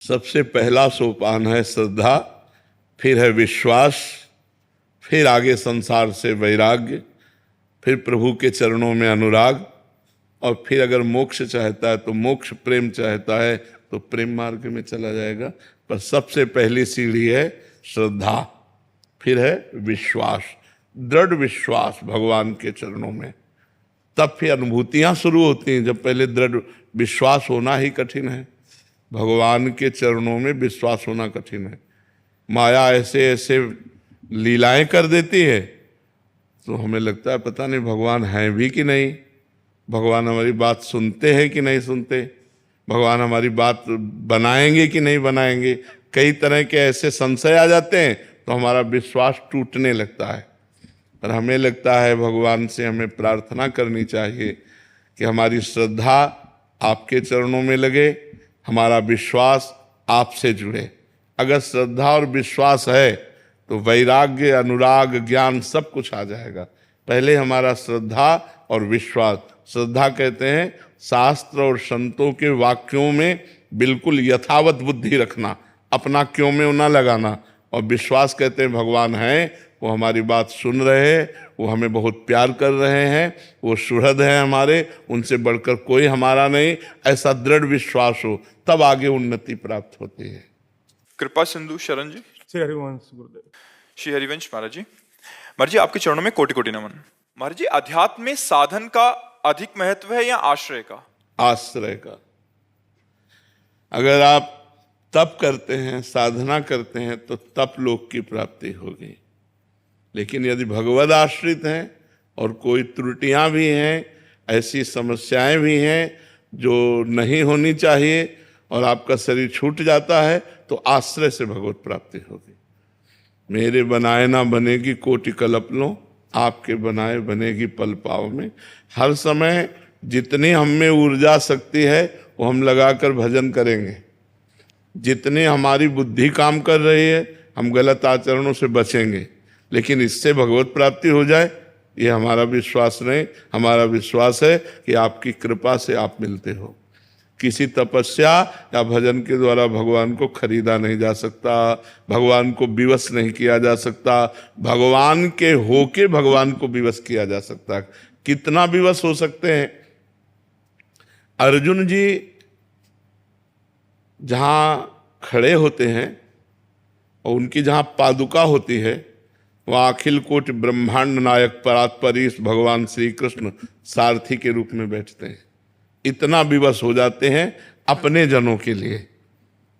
सबसे पहला सोपान है श्रद्धा, फिर है विश्वास, फिर आगे संसार से वैराग्य, फिर प्रभु के चरणों में अनुराग, और फिर अगर मोक्ष चाहता है तो मोक्ष, प्रेम चाहता है तो प्रेम मार्ग में चला जाएगा। पर सबसे पहली सीढ़ी है श्रद्धा, फिर है विश्वास, दृढ़ विश्वास भगवान के चरणों में। तब फिर अनुभूतियां शुरू होती हैं। जब पहले दृढ़ विश्वास होना ही कठिन है, भगवान के चरणों में विश्वास होना कठिन है। माया ऐसे ऐसे लीलाएं कर देती है तो हमें लगता है पता नहीं भगवान हैं भी कि नहीं, भगवान हमारी बात सुनते हैं कि नहीं सुनते, भगवान हमारी बात बनाएंगे कि नहीं बनाएंगे। कई तरह के ऐसे संशय आ जाते हैं तो हमारा विश्वास टूटने लगता है। पर हमें लगता है भगवान से हमें प्रार्थना करनी चाहिए कि हमारी श्रद्धा आपके चरणों में लगे, हमारा विश्वास आपसे जुड़े। अगर श्रद्धा और विश्वास है तो वैराग्य, अनुराग, ज्ञान सब कुछ आ जाएगा। पहले हमारा श्रद्धा और विश्वास। श्रद्धा कहते हैं शास्त्र और संतों के वाक्यों में बिल्कुल यथावत बुद्धि रखना, अपना क्यों में ना लगाना। और विश्वास कहते हैं भगवान हैं, वो हमारी बात सुन रहे हैं, वो हमें बहुत प्यार कर रहे हैं, वो सुहृद हैं हमारे, उनसे बढ़कर कोई हमारा नहीं। ऐसा दृढ़ विश्वास हो तब आगे उन्नति प्राप्त होती है। कृपा सिंधु शरण जी। श्री हरिवंश गुरुदेव। श्री हरिवंश महाराज जी। महाराज जी आपके चरणों में कोटि कोटि नमन। महाराज जी अध्यात्म में साधन का अधिक महत्व है या आश्रय का? आश्रय का। अगर आप तप करते हैं, साधना करते हैं तो तप लोक की प्राप्ति होगी। लेकिन यदि भगवद आश्रित हैं और कोई त्रुटियां भी हैं, ऐसी समस्याएं भी हैं जो नहीं होनी चाहिए और आपका शरीर छूट जाता है, तो आश्रय से भगवत प्राप्ति होगी। मेरे बनाए ना बनेगी कोटि कल्प लो, आपके बनाए बनेगी पल पाव में। हर समय जितनी हम में ऊर्जा शक्ति है वो हम लगाकर भजन करेंगे। जितनी हमारी बुद्धि काम कर रही है हम गलत आचरणों से बचेंगे। लेकिन इससे भगवत प्राप्ति हो जाए ये हमारा विश्वास नहीं। हमारा विश्वास है कि आपकी कृपा से आप मिलते हो। किसी तपस्या या भजन के द्वारा भगवान को खरीदा नहीं जा सकता, भगवान को विवश नहीं किया जा सकता। भगवान के होके भगवान को विवश किया जा सकता। कितना विवश हो सकते हैं? अर्जुन जी जहाँ खड़े होते हैं और उनकी जहाँ पादुका होती है वहाँ अखिल कोटि ब्रह्मांड नायक परात्परीश भगवान श्री कृष्ण सारथी के रूप में बैठते हैं। इतना विवश हो जाते हैं अपने जनों के लिए।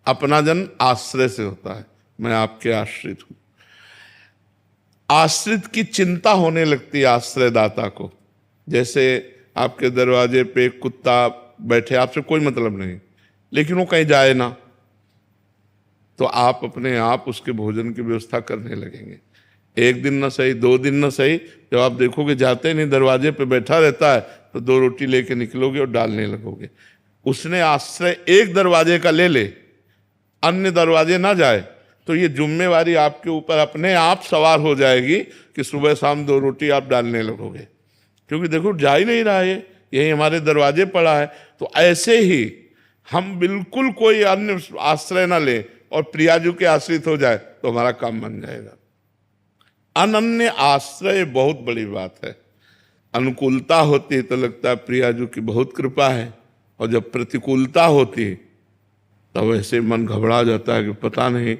अपना जन आश्रय से होता है, मैं आपके आश्रित हूं। आश्रित की चिंता होने लगती है आश्रयदाता को। जैसे आपके दरवाजे पे कुत्ता बैठे, आपसे कोई मतलब नहीं, लेकिन वो कहीं जाए ना, तो आप अपने आप उसके भोजन की व्यवस्था करने लगेंगे। एक दिन न सही, 2 दिन न सही, जब आप देखोगे जाते नहीं, दरवाजे पे बैठा रहता है, तो 2 रोटी लेके निकलोगे और डालने लगोगे। उसने आश्रय एक दरवाजे का ले ले, अन्य दरवाजे ना जाए, तो ये जिम्मेवारी आपके ऊपर अपने आप सवार हो जाएगी कि सुबह शाम 2 रोटी आप डालने लगोगे। क्योंकि देखो जा ही नहीं रहा है, यही हमारे दरवाजे पड़ा है। तो ऐसे ही हम बिल्कुल कोई अन्य आश्रय ना ले और प्रियाजू के आश्रित हो जाए तो हमारा काम बन जाएगा। अनन्य आश्रय बहुत बड़ी बात है। अनुकूलता होती है तो लगता है प्रियाजू की बहुत कृपा है, और जब प्रतिकूलता होती है तब ऐसे मन घबरा जाता है कि पता नहीं,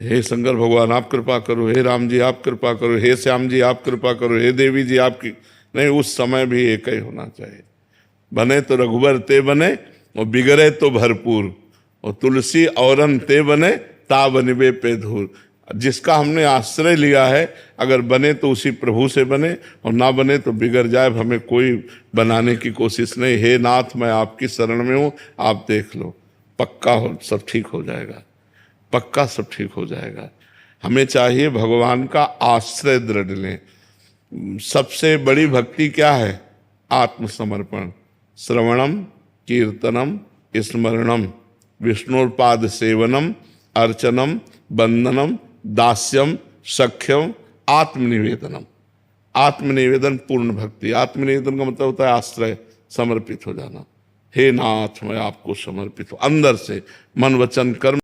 हे शंकर भगवान आप कृपा करो, हे राम जी आप कृपा करो, हे श्याम जी आप कृपा करो, हे देवी जी आपकी नहीं। उस समय भी एक ही होना चाहिए। बने तो रघुबर ते बने और बिगड़े तो भरपूर, और तुलसी औरन ते बने ता बनबे पे धूर। जिसका हमने आश्रय लिया है अगर बने तो उसी प्रभु से बने, और ना बने तो बिगड़ जाए। हमें कोई बनाने की कोशिश नहीं। हे नाथ मैं आपकी शरण में हूँ, आप देख लो, पक्का हो सब ठीक हो जाएगा, पक्का सब ठीक हो जाएगा। हमें चाहिए भगवान का आश्रय दृढ़ लें। सबसे बड़ी भक्ति क्या है? आत्मसमर्पण। श्रवणम कीर्तनम स्मरणम विष्णुपाद सेवनम अर्चनम वंदनम दास्यम सख्यम आत्मनिवेदनम। आत्मनिवेदन पूर्ण भक्ति। आत्मनिवेदन का मतलब होता है आश्रय, समर्पित हो जाना। हे नाथ मैं आपको समर्पित हूं, अंदर से मन वचन कर्म